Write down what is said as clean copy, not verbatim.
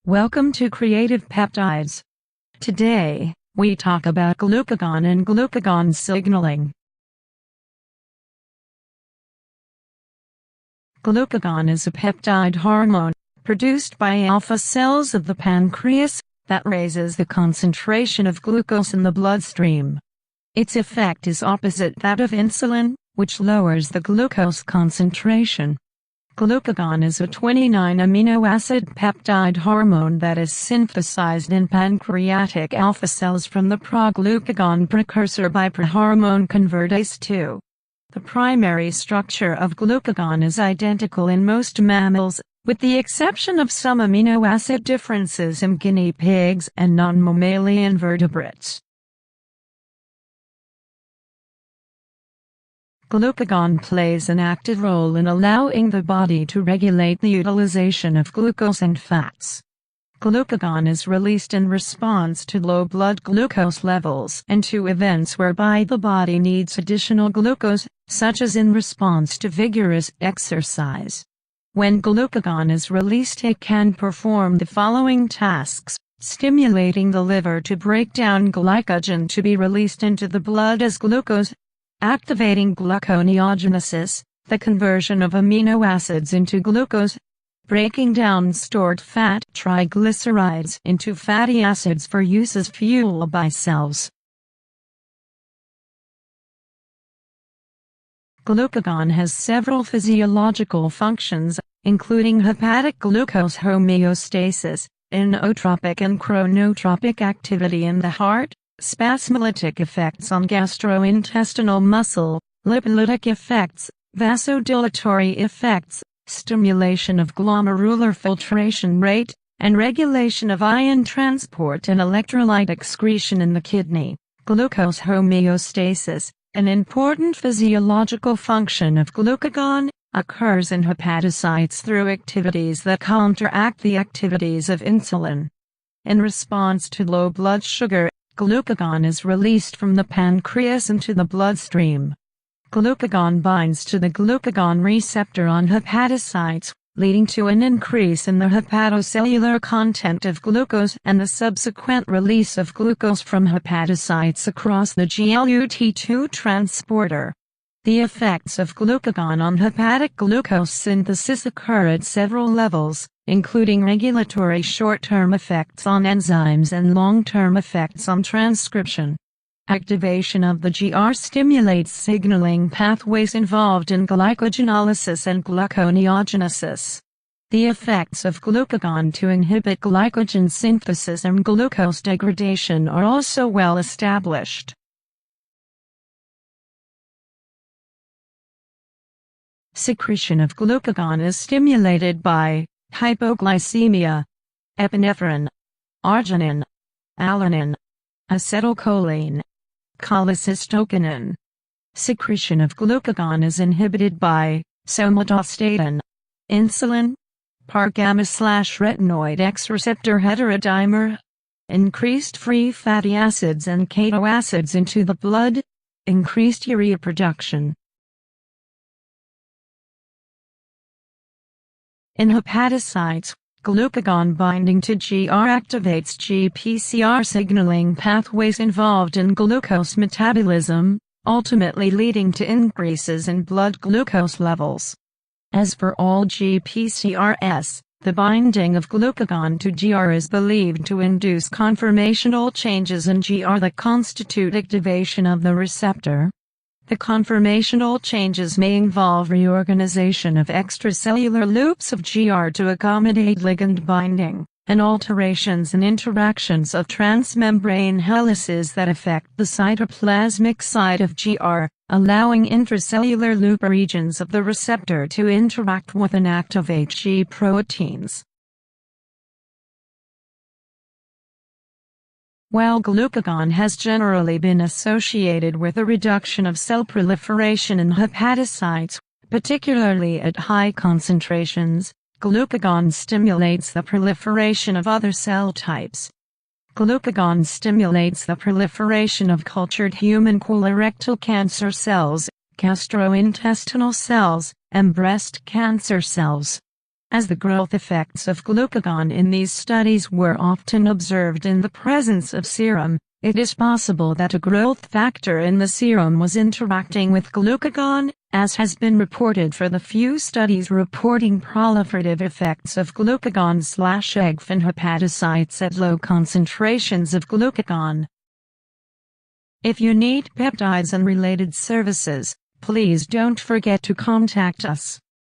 Welcome to Creative Peptides. Today, we talk about glucagon and glucagon signaling. Glucagon is a peptide hormone produced by alpha cells of the pancreas that raises the concentration of glucose in the bloodstream. Its effect is opposite that of insulin, which lowers the glucose concentration. Glucagon is a 29 amino acid peptide hormone that is synthesized in pancreatic alpha cells from the proglucagon precursor by prohormone convertase 2. The primary structure of glucagon is identical in most mammals, with the exception of some amino acid differences in guinea pigs and non-mammalian vertebrates. Glucagon plays an active role in allowing the body to regulate the utilization of glucose and fats. Glucagon is released in response to low blood glucose levels and to events whereby the body needs additional glucose, such as in response to vigorous exercise. When glucagon is released, it can perform the following tasks: stimulating the liver to break down glycogen to be released into the blood as glucose, activating gluconeogenesis, the conversion of amino acids into glucose, breaking down stored fat triglycerides into fatty acids for use as fuel by cells. Glucagon has several physiological functions, including hepatic glucose homeostasis, inotropic and chronotropic activity in the heart, spasmolytic effects on gastrointestinal muscle, lipolytic effects, vasodilatory effects, stimulation of glomerular filtration rate, and regulation of ion transport and electrolyte excretion in the kidney. Glucose homeostasis, an important physiological function of glucagon, occurs in hepatocytes through activities that counteract the activities of insulin. In response to low blood sugar, glucagon is released from the pancreas into the bloodstream. Glucagon binds to the glucagon receptor on hepatocytes, leading to an increase in the hepatocellular content of glucose and the subsequent release of glucose from hepatocytes across the GLUT2 transporter. The effects of glucagon on hepatic glucose synthesis occur at several levels, including regulatory short-term effects on enzymes and long-term effects on transcription. Activation of the GR stimulates signaling pathways involved in glycogenolysis and gluconeogenesis. The effects of glucagon to inhibit glycogen synthesis and glucose degradation are also well established. Secretion of glucagon is stimulated by hypoglycemia, epinephrine, arginine, alanine, acetylcholine, cholecystokinin. Secretion of glucagon is inhibited by somatostatin, insulin, PAR-gamma/retinoid X receptor heterodimer, increased free fatty acids and ketoacids into the blood, increased urea production. In hepatocytes, glucagon binding to GR activates GPCR signaling pathways involved in glucose metabolism, ultimately leading to increases in blood glucose levels. As for all GPCRs, the binding of glucagon to GR is believed to induce conformational changes in GR that constitute activation of the receptor. The conformational changes may involve reorganization of extracellular loops of GR to accommodate ligand binding, and alterations in interactions of transmembrane helices that affect the cytoplasmic side of GR, allowing intracellular loop regions of the receptor to interact with and activate G proteins. While glucagon has generally been associated with a reduction of cell proliferation in hepatocytes, particularly at high concentrations, glucagon stimulates the proliferation of other cell types. Glucagon stimulates the proliferation of cultured human colorectal cancer cells, gastrointestinal cells, and breast cancer cells. As the growth effects of glucagon in these studies were often observed in the presence of serum, it is possible that a growth factor in the serum was interacting with glucagon, as has been reported for the few studies reporting proliferative effects of glucagon/eggfin hepatocytes at low concentrations of glucagon. If you need peptides and related services, please don't forget to contact us.